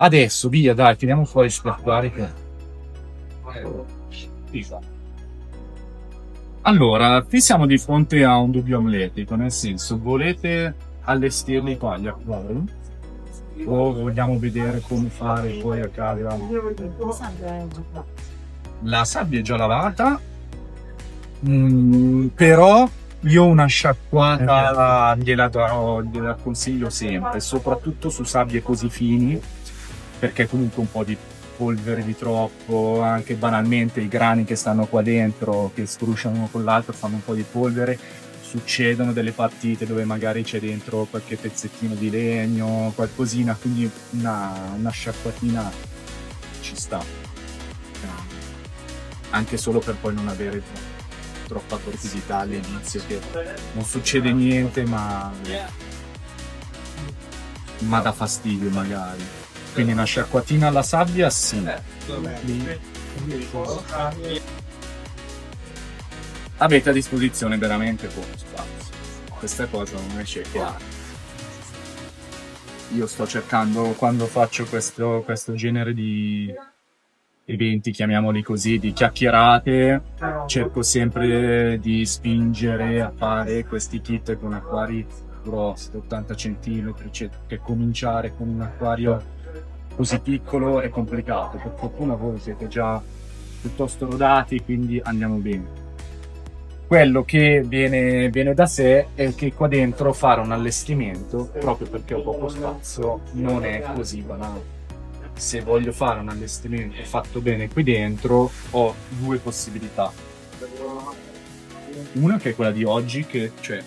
Adesso via, dai, tiriamo fuori gli acquari che... Allora, qui siamo di fronte a un dubbio amletico, nel senso, volete allestirli qua gli acquari? O vogliamo vedere come fare poi a casa? La sabbia è già lavata, però io una sciacquata gliela consiglio sempre, soprattutto su sabbie così fini, perché comunque un po' di polvere di troppo, anche banalmente i grani che stanno qua dentro, che strusciano uno con l'altro, fanno un po' di polvere, succedono delle partite dove magari c'è dentro qualche pezzettino di legno, qualcosina, quindi una sciacquatina ci sta. Anche solo per poi non avere troppa tossicità all'inizio, che non succede niente ma dà fastidio magari. Quindi una sciacquatina alla sabbia sì. Avete a disposizione veramente poco spazio. Questa cosa non esce chiara. Io sto cercando, quando faccio questo genere di eventi, chiamiamoli così, di chiacchierate, cerco sempre di spingere a fare questi kit con acquari grossi, 80 cm, che cominciare con un acquario così piccolo è complicato. Per fortuna voi siete già piuttosto rodati, quindi andiamo bene. Quello che viene da sé è che qua dentro fare un allestimento, proprio perché ho poco spazio, non è così banale. Se voglio fare un allestimento fatto bene qui dentro, ho due possibilità. Una che è quella di oggi, che cioè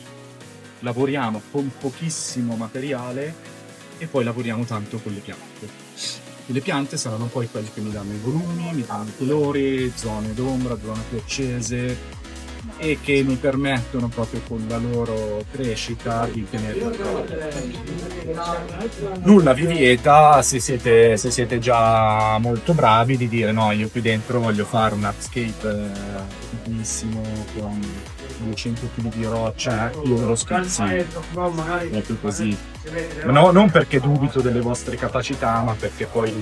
lavoriamo con pochissimo materiale e poi lavoriamo tanto con le piante. Le piante saranno poi quelle che mi danno i volumi, mi danno i colori, zone d'ombra, zone più accese, e che mi permettono proprio con la loro crescita di tenere. Nulla vi vieta, se siete già molto bravi, di dire no, io qui dentro voglio fare un hardscape bellissimo con 200 kg di roccia, io ve lo sconsiglio, proprio così. No, non perché dubito delle vostre capacità, ma perché poi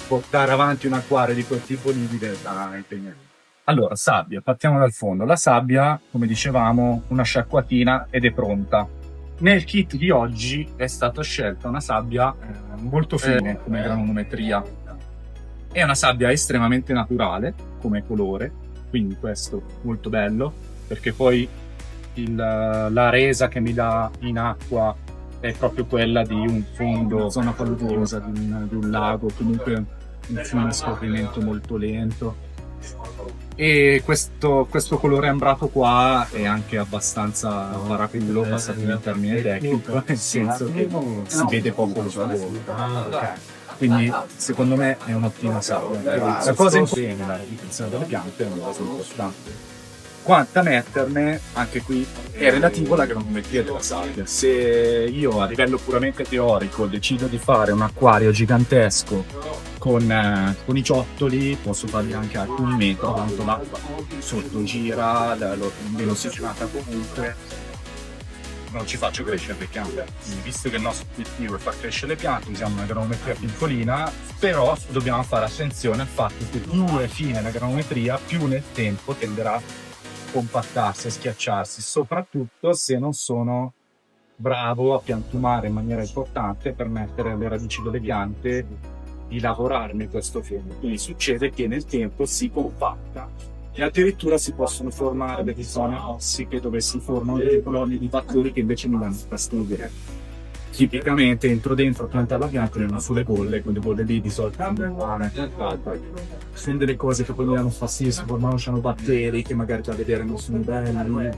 portare avanti un acquario di quel tipo lì diventa impegnativo. Allora, sabbia, partiamo dal fondo. La sabbia, come dicevamo, una sciacquatina ed è pronta. Nel kit di oggi è stata scelta una sabbia molto fine come granometria. È una sabbia estremamente naturale come colore, quindi questo molto bello, perché poi la resa che mi dà in acqua è proprio quella di un fondo, zona paludosa di un lago, comunque un fiume a scorrimento molto lento. E questo colore ambrato qua è anche abbastanza paraculo, passato in termine tecnico, nel senso che si vede poco lo sfondo. Quindi secondo me è un'ottima sabbia. La cosa importante nella riproduzione delle piante è una cosa importante. Quanto a metterne, anche qui è relativo alla granometria della sabbia. Se io a livello puramente teorico decido di fare un acquario gigantesco con i ciottoli, posso farli anche a 1 metro, tanto l'acqua sotto gira, velocitata comunque, non ci faccio crescere le piante. Quindi, visto che il nostro obiettivo è far crescere le piante, usiamo una granometria piccolina, però dobbiamo fare attenzione al fatto che più è fine la granometria, più nel tempo tenderà a compattarsi e schiacciarsi, soprattutto se non sono bravo a piantumare in maniera importante per mettere alle radici delle piante di lavorarmi questo fondo. Quindi succede che nel tempo si compatta e addirittura si possono formare delle zone ossiche dove si formano delle colonie di batteri che invece mi danno fastidio. Tipicamente entro dentro piantare la pianta e sulle bolle, quelle bolle lì di solito sono delle cose che poi mi danno fastidio, si formano, c'hanno batteri che magari da vedere non sono belli,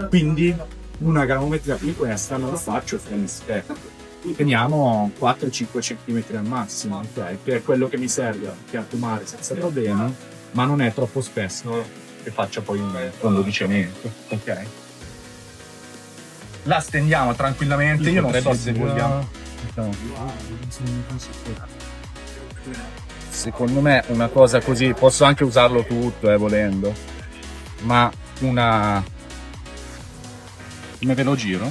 quindi una granometria come questa non la faccio e teniamo 4-5 cm al massimo, okay? Che è quello che mi serve a piantumare senza problemi, ma non è troppo spesso che faccia poi un fondo di cemento, ok? La stendiamo tranquillamente, io non so se vogliamo. Secondo me una cosa così, posso anche usarlo tutto volendo, ma come ve lo giro?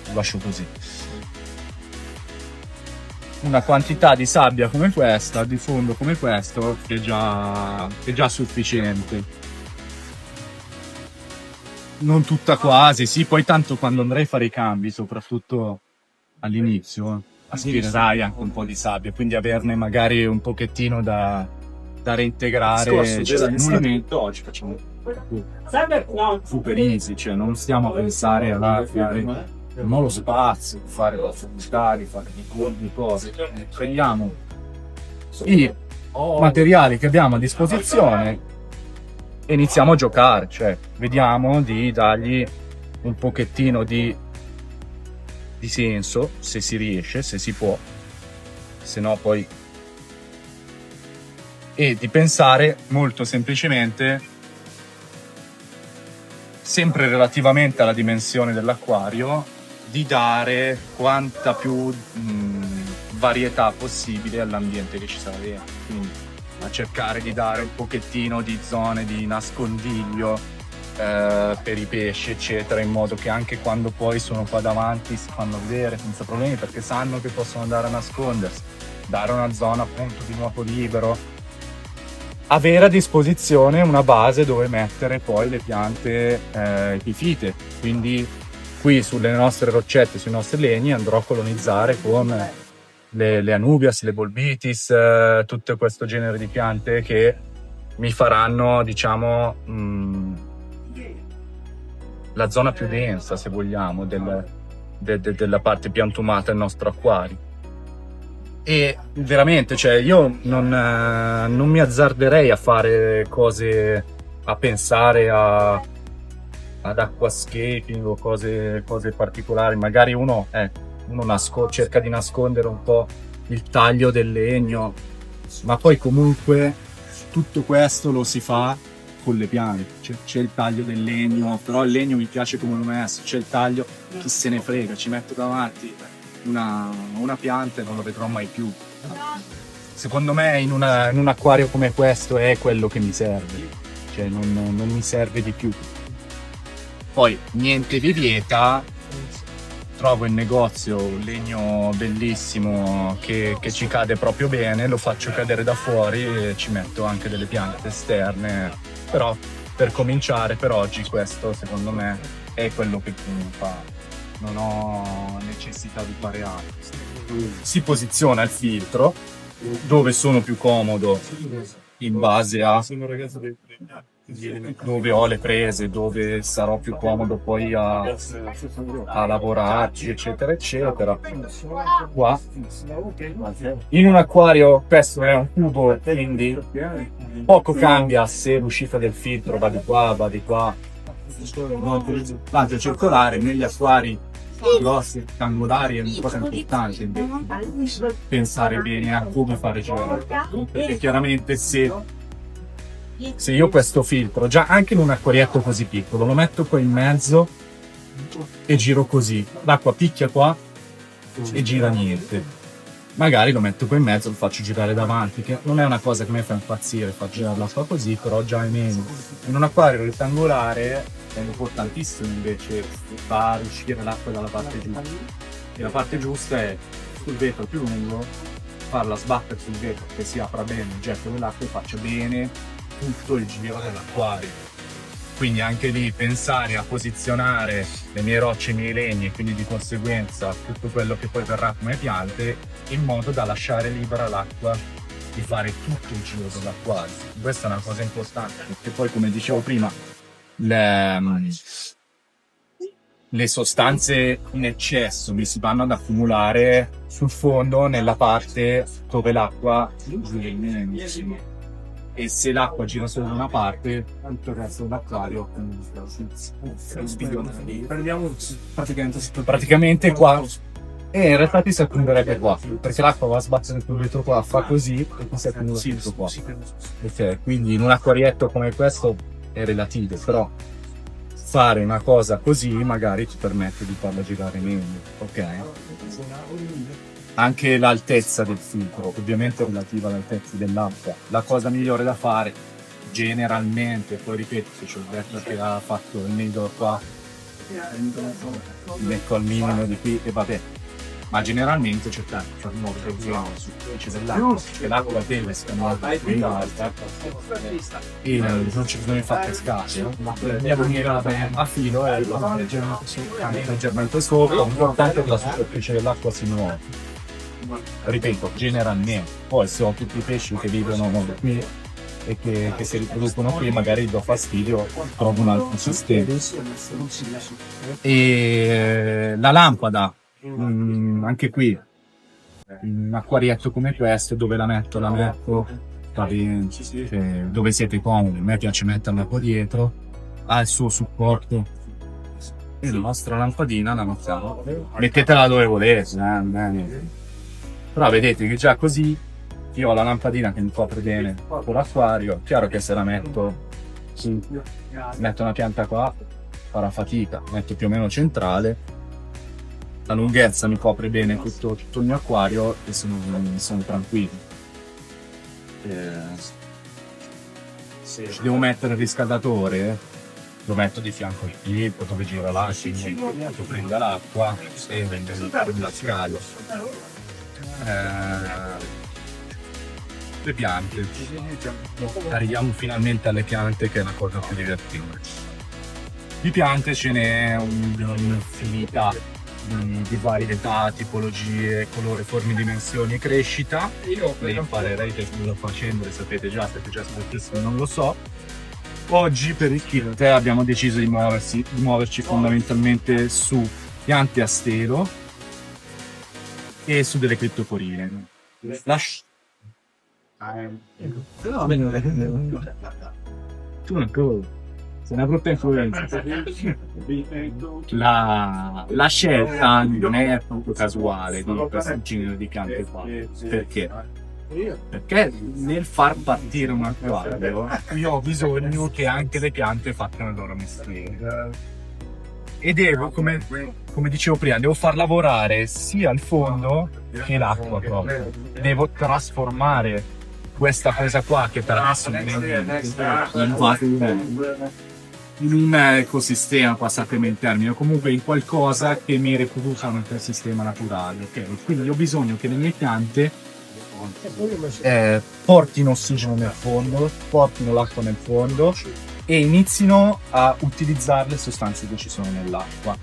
Lo lascio così. una quantità di sabbia come questa, di fondo come questo, che è già sufficiente. Non tutta quasi, sì, poi tanto quando andrai a fare i cambi, soprattutto all'inizio, aspirerai anche un po' di sabbia, quindi averne magari un pochettino da reintegrare. Oggi facciamo Super easy, cioè non stiamo a pensare a fare un nuovo spazio, fare profonditari, fare di cose. Prendiamo i materiali che abbiamo a disposizione e iniziamo a giocare, cioè vediamo di dargli un pochettino di senso, se si riesce, se si può, se no poi, e di pensare molto semplicemente, sempre relativamente alla dimensione dell'acquario, di dare quanta più varietà possibile all'ambiente che ci sarà dentro, quindi a cercare di dare un pochettino di zone di nascondiglio per i pesci eccetera, in modo che anche quando poi sono qua davanti si fanno vedere senza problemi, perché sanno che possono andare a nascondersi, dare una zona appunto di nuoto libero, avere a disposizione una base dove mettere poi le piante epifite. Quindi qui sulle nostre roccette, sui nostri legni, andrò a colonizzare con le anubias, le bolbitis, tutto questo genere di piante che mi faranno, diciamo, la zona più densa, se vogliamo, della parte piantumata del nostro acquario. E veramente, cioè, io non mi azzarderei a fare cose, a pensare ad aquascaping o cose particolari. Magari uno cerca di nascondere un po' il taglio del legno, ma poi comunque tutto questo lo si fa con le piante. C'è il taglio del legno, però il legno mi piace come l'ho messo, c'è il taglio, chi se ne frega, ci metto davanti una pianta e non lo vedrò mai più. Secondo me in un acquario come questo è quello che mi serve, cioè non mi serve di più. Poi niente vi vieta, trovo in negozio un legno bellissimo che ci cade proprio bene, lo faccio cadere da fuori e ci metto anche delle piante esterne, però per cominciare per oggi questo secondo me è quello che fa, non ho necessità di fare altro. Si posiziona il filtro dove sono più comodo in base a dove ho le prese, dove sarò più comodo poi a lavorarci eccetera eccetera. Qua in un acquario, questo è un cubo, quindi poco cambia se l'uscita del filtro va di qua, l'ansia circolare. Negli acquari grossi, rettangolari, è una cosa importante invece pensare bene a come fare girare, perché chiaramente se io questo filtro, già anche in un acquarietto così piccolo, lo metto qua in mezzo e giro così, l'acqua picchia qua e gira niente, magari lo metto qua in mezzo e lo faccio girare davanti, che non è una cosa che mi fa impazzire, far girare l'acqua così, però già è meglio. In un acquario rettangolare è importantissimo invece far uscire l'acqua dalla parte giusta, e la parte giusta è sul vetro più lungo, farla sbattere sul vetro che si apra bene il getto dell'acqua e faccia bene tutto il giro dell'acquario. Quindi anche lì pensare a posizionare le mie rocce, i miei legni e quindi di conseguenza tutto quello che poi verrà come piante, in modo da lasciare libera l'acqua di fare tutto il giro dell'acquario. Questa è una cosa importante, perché poi, come dicevo prima, le sostanze in eccesso mi si vanno ad accumulare sul fondo, nella parte dove l'acqua gira, e se l'acqua gira solo da una parte, tutto il resto dell'acquario prendiamo praticamente qua, e in realtà ti si accumulerebbe qua, perché l'acqua va a sbattere sul vetro qua, fa così e poi si accumula tutto qua. Ok, quindi in un acquarietto come questo è relativo, però fare una cosa così magari ti permette di farla girare meglio, ok? Anche l'altezza del filtro, ovviamente relativa all'altezza dell'acqua. La cosa migliore da fare, generalmente, poi ripeto, se c'è il vetro che ha fatto il nido qua, metto al minimo di qui e vabbè. ma generalmente cercare di fare nuove zone su superficie dell'acqua, perché l'acqua deve scammare in alta e non c'è bisogno di fare pescare, devo venire a filo e leggermente sopra, l'importante è che la superficie dell'acqua si muove. Ripeto, generalmente, poi se ho tutti i pesci che vivono qui e che si riproducono qui, magari do fastidio, trovo un altro sistema. E la lampada, anche qui, un acquarietto come questo, dove la metto, va bene, dove siete comodi, a me piace metterla qua dietro, ha il suo supporto. E la nostra lampadina la mettiamo, mettetela dove volete, però vedete che già così io ho la lampadina che mi copre bene con l'acquario. Chiaro che se la metto una pianta qua farà fatica, metto più o meno centrale, la lunghezza mi copre bene tutto il mio acquario e sono tranquillo. Se devo mettere il riscaldatore, lo metto di fianco al filtro dove gira l'acqua, prende l'acqua e vende il scalo. Le piante, arriviamo finalmente alle piante, che è la cosa più divertente. Di piante ce n'è un'infinità di varietà, tipologie, colore, forme, dimensioni e crescita. Io le imparerete come lo facendo, le sapete già, siete già sportissimi, non lo so. Oggi per il kit abbiamo deciso di muoverci fondamentalmente su piante a stelo e su delle criptoporine. Sei una brutta influenza. La scelta non è proprio casuale di questo genere di piante qua. Perché? Perché nel far partire un acquario io ho bisogno che anche le piante facciano il loro mestiere. E devo, come dicevo prima, devo far lavorare sia il fondo che l'acqua proprio. Devo trasformare questa cosa qua, che per adesso non è in un ecosistema, passatemi il termine, o comunque in qualcosa che mi riproduca un ecosistema naturale. Okay? Quindi ho bisogno che le mie piante portino ossigeno nel fondo, portino l'acqua nel fondo e inizino a utilizzare le sostanze che ci sono nell'acqua.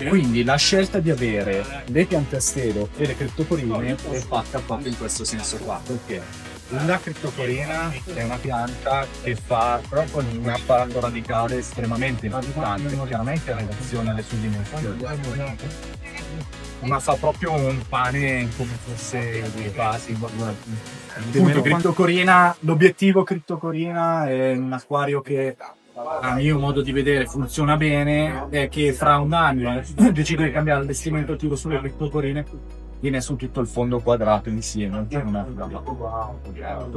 Quindi la scelta di avere le piante a stelo e le criptoporine è fatta proprio in questo senso qua. Perché? La criptoporina è una pianta che fa proprio un apparato radicale estremamente importante, chiaramente in relazione alle sue dimensioni, ma fa proprio un pane come fosse dei vasi. Appunto, criptoporina, l'obiettivo criptoporina è un acquario che a mio modo di vedere funziona bene, è che fra un anno decido di cambiare l'allestimento, tiro sulle criptoporine, viene su tutto il fondo quadrato insieme.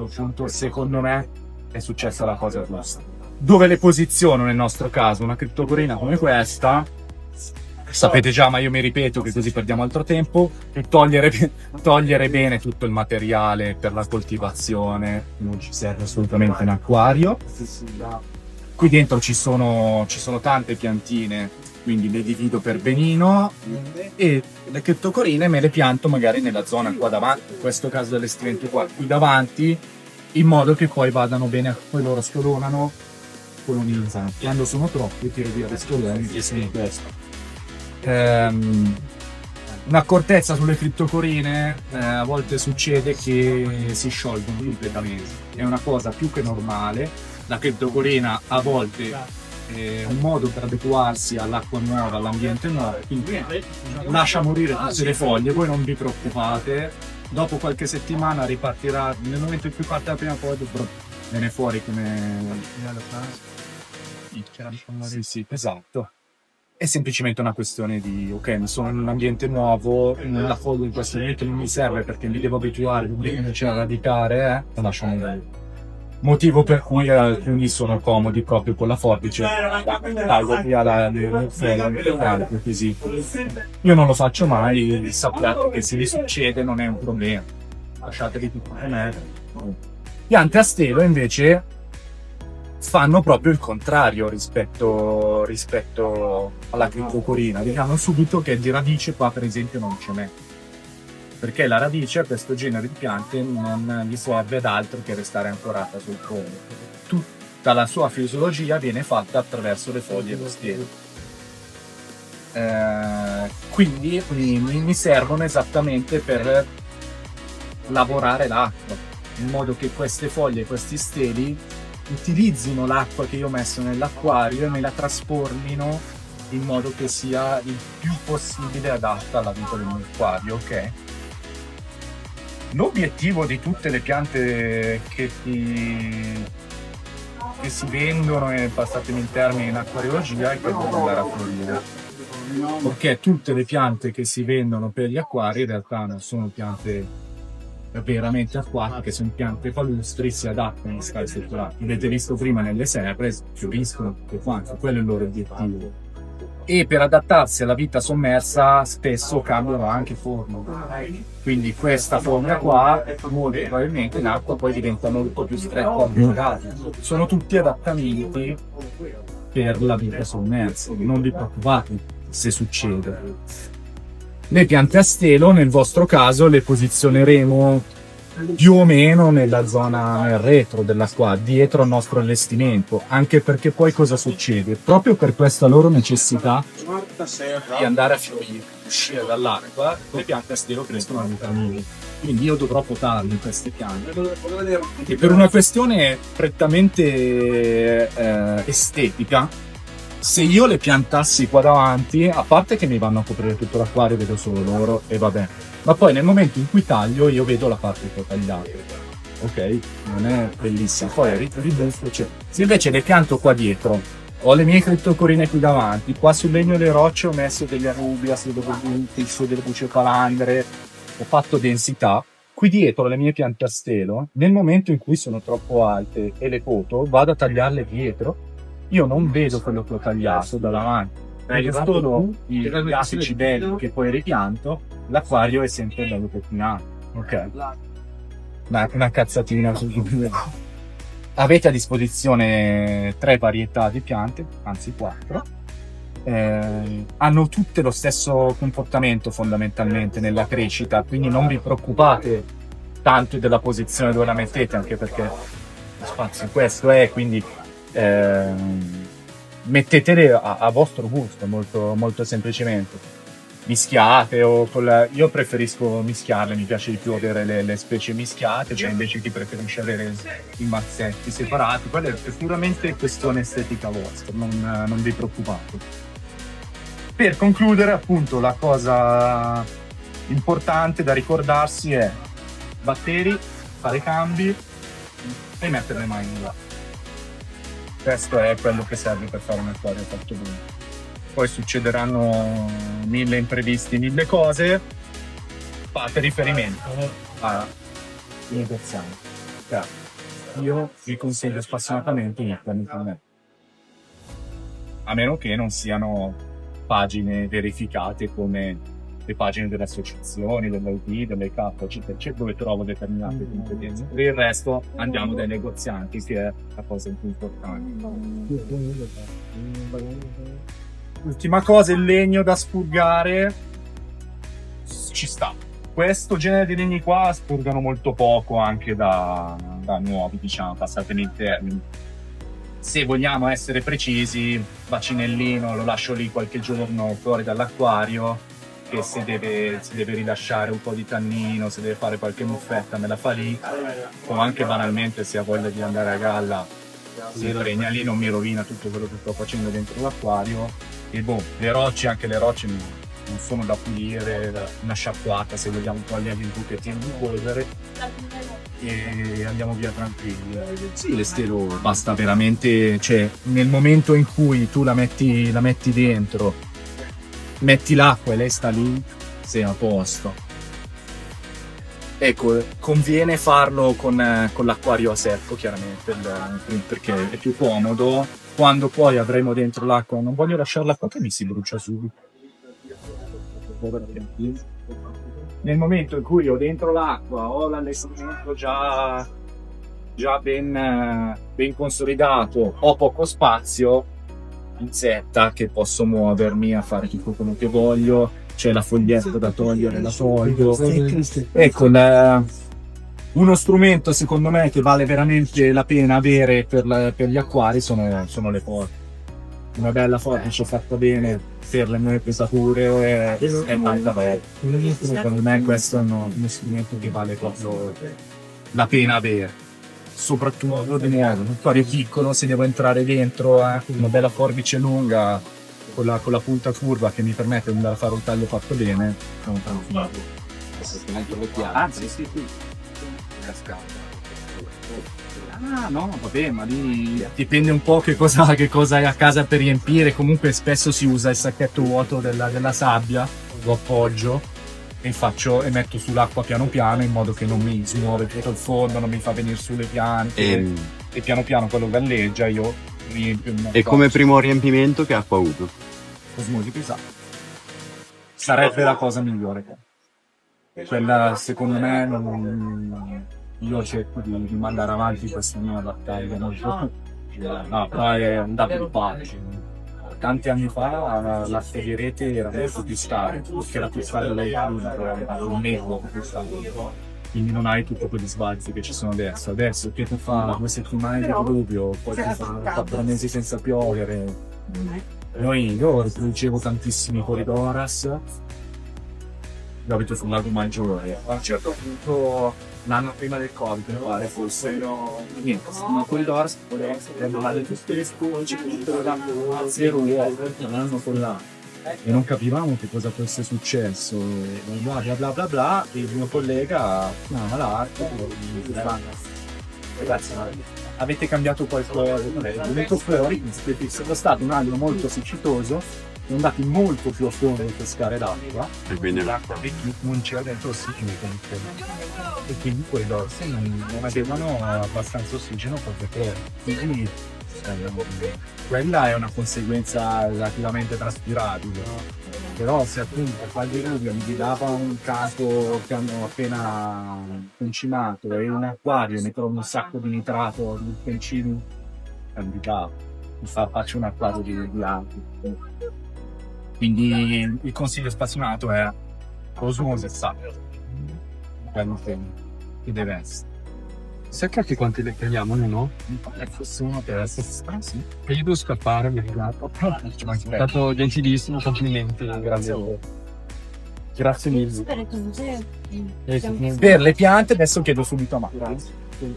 Appunto, secondo me è successa la cosa giusta. Dove le posiziono nel nostro caso? Una criptoporina come questa, sapete già, ma io mi ripeto che così perdiamo altro tempo, e togliere bene tutto il materiale per la coltivazione, non ci serve assolutamente un acquario. Qui dentro ci sono tante piantine, quindi le divido per benino, e le criptoporine me le pianto magari nella zona qua davanti, in questo caso dell'allestimento qua, qui davanti, in modo che poi vadano bene, poi loro scalonano, colonizzano. Quando sono troppi tiro via le scalone e sono questo. Un'accortezza sulle criptoporine, a volte succede che si sciolgono completamente, è una cosa più che normale. La criptoporina a volte è un modo per abituarsi all'acqua nuova, all'ambiente nuovo, quindi lascia morire tutte le foglie, voi non vi preoccupate, dopo qualche settimana ripartirà, nel momento in cui parte la prima foglia viene fuori come... Sì, esatto. È semplicemente una questione di, ok, sono in un ambiente nuovo, la foglia in questo momento non mi serve perché mi devo abituare, devo cominciare a radicare, la lascio morire. Motivo per cui alcuni sono comodi proprio con la forbice, taglio via le foglie, così. Io non lo faccio mai, sappiate che se vi succede non è un problema, lasciatevi tutto com'è. Piante a stelo invece fanno proprio il contrario rispetto alla criptocorina. Diciamo subito che di radice qua per esempio non ce n'è, perché la radice a questo genere di piante non gli serve ad altro che restare ancorata sul tronco. Tutta la sua fisiologia viene fatta attraverso le foglie e lo stelo. Quindi mi servono esattamente per lavorare l'acqua, in modo che queste foglie e questi steli utilizzino l'acqua che io ho messo nell'acquario e me la trasformino in modo che sia il più possibile adatta alla vita del mio acquario, ok? L'obiettivo di tutte le piante che si vendono, e passatemi il termine, in acquariologia, è quello di andare a florire. Perché tutte le piante che si vendono per gli acquari in realtà non sono piante veramente acquatiche, sono piante palustri, si adattano alle scale strutturali. Avete visto prima nelle serre, fioriscono tutto quanto, quello è il loro obiettivo. E per adattarsi alla vita sommersa spesso cambiano anche forma. Quindi questa forma qua, molto probabilmente in acqua poi diventa molto più stretta e allungata. Sono tutti adattamenti per la vita sommersa, non vi preoccupate se succede. Le piante a stelo nel vostro caso le posizioneremo più o meno nella zona, nel retro dell'acqua, dietro al nostro allestimento, anche perché poi cosa succede? Proprio per questa loro necessità di andare a fiorire, uscire dall'acqua, le piante a stelo crescono all'interno. Quindi io dovrò potarle queste piante. E per una questione prettamente estetica, se io le piantassi qua davanti, a parte che mi vanno a coprire tutto l'acquario, vedo solo loro e vabbè, ma poi nel momento in cui taglio io vedo la parte che ho tagliato, ok? Non è bellissima. Poi ridesco, cioè, se invece le pianto qua dietro, ho le mie criptocorine qui davanti, qua sul legno delle rocce ho messo degli anubias, delle bucepalandre, ho fatto densità. Qui dietro le mie piante a stelo, nel momento in cui sono troppo alte e le poto, vado a tagliarle dietro. Io non vedo quello che ho tagliato da davanti, vedo solo i classici belli che poi ripianto, l'acquario è sempre bello pettinato, ok? Una cazzatina così. Avete a disposizione 3 varietà di piante, anzi 4, hanno tutte lo stesso comportamento fondamentalmente nella crescita, quindi non vi preoccupate tanto della posizione dove la mettete, anche perché lo spazio questo è, quindi mettetele a vostro gusto, molto, molto semplicemente. Mischiate io preferisco mischiarle, mi piace di più avere le specie mischiate, cioè invece chi preferisce avere i mazzetti separati, quella è puramente questione estetica vostra, non vi preoccupate. Per concludere, appunto, la cosa importante da ricordarsi è batteri, fare cambi e mettere le mani là. Questo è quello che serve per fare un acquario fatto bene. Poi succederanno 1000 imprevisti, 1000 cose, fate riferimento a negozianti. Io vi consiglio spassionatamente di mettermi con me, a meno che non siano pagine verificate come le pagine delle associazioni, dell'IT, delle CAP, eccetera, dove trovo determinate competenze. Per il resto andiamo dai negozianti, che è la cosa più importante. Ultima cosa, il legno da spurgare ci sta. Questo genere di legni qua spurgano molto poco anche da nuovi, diciamo, passatemi il termine. Se vogliamo essere precisi, bacinellino lo lascio lì qualche giorno fuori dall'acquario, che se deve rilasciare un po' di tannino, se deve fare qualche muffetta me la fa lì, o anche banalmente se ha voglia di andare a galla si impregna lì, non mi rovina tutto quello che sto facendo dentro l'acquario. E boh, le rocce, anche le rocce non sono da pulire, una sciacquata se vogliamo togliere un pochettino di polvere e andiamo via tranquilli. Sì, le stelo basta veramente, cioè nel momento in cui tu la metti dentro, metti l'acqua e lei sta lì, sei a posto. Ecco, conviene farlo con l'acquario a secco, chiaramente, perché è più comodo. Quando poi avremo dentro l'acqua, non voglio lasciarla qua che mi si brucia subito. Nel momento in cui ho dentro l'acqua, ho l'allestimento già già ben consolidato, ho poco spazio, in setta che posso muovermi a fare tutto quello che voglio, c'è la foglietta da togliere, la tolgo. Ecco, uno strumento secondo me che vale veramente la pena avere per gli acquari sono le forbici. Una bella forbice fatta bene per le mie pesature è tanta bella. Secondo me questo è uno strumento che vale proprio la pena avere. Soprattutto di nuovo, un acquario piccolo, se devo entrare dentro, una bella forbice lunga con la punta curva che mi permette di andare a fare un taglio fatto bene, sono tranquillo. Anzi, sì. Ah no, vabbè, ma lì dipende un po' che cosa hai a casa per riempire. Comunque spesso si usa il sacchetto vuoto della sabbia, lo appoggio e metto sull'acqua piano piano in modo che non mi smuove tutto il fondo, non mi fa venire sulle piante e piano piano quello galleggia, io riempio. E come primo riempimento che acqua uso? Osmosi pesante. Sarebbe la cosa migliore. Quella secondo me io cerco di mandare avanti questa mia battaglia molto. No, poi è un dato di pace. Tanti anni fa la rete era molto più stabile, perché era più stabile un metro più stabile. Quindi non hai tutti quegli sbalzi che ci sono adesso. Adesso che tu fa 2 settimane di diluvio, poi ti fa 4 mesi senza piovere. Io riproducevo tantissimi Coridoras, io abito sul lago Maggiore. A un certo punto, l'anno prima del Covid, mi pare, forse niente, ma Coridoras erano tutte le sponge, tutto il lago zero, l'anno con là. E non capivamo che cosa fosse successo, bla bla bla bla bla, e il mio collega chiama l'arco e dice: ragazzi, avete cambiato qualcosa? È venuto fuori che essendo stato un anno molto siccitoso, sono andati molto più a fondo a pescare l'acqua, E quindi l'acqua non c'era dentro ossigeno comunque. E quindi quei dorsi non avevano abbastanza ossigeno per bere. Quindi quella è una conseguenza relativamente trascurabile. Però se appunto fa il diluvio mi dava un caso che hanno appena concimato e un acquario ne trovo un sacco di nitrato di pencini, faccio un acquario di altri. Quindi il consiglio spazionato è osmosi e sabbia, che deve essere. Sapete quanti le prendiamo, no? Fosse uno per essere sì. E io devo scappare, mi è arrivato. È stato gentilissimo, complimenti. Grazie a voi. Grazie mille. Per le piante adesso chiedo subito a Marco. Ci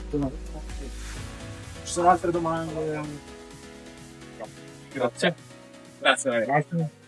sono altre domande? Grazie. Grazie ragazzi.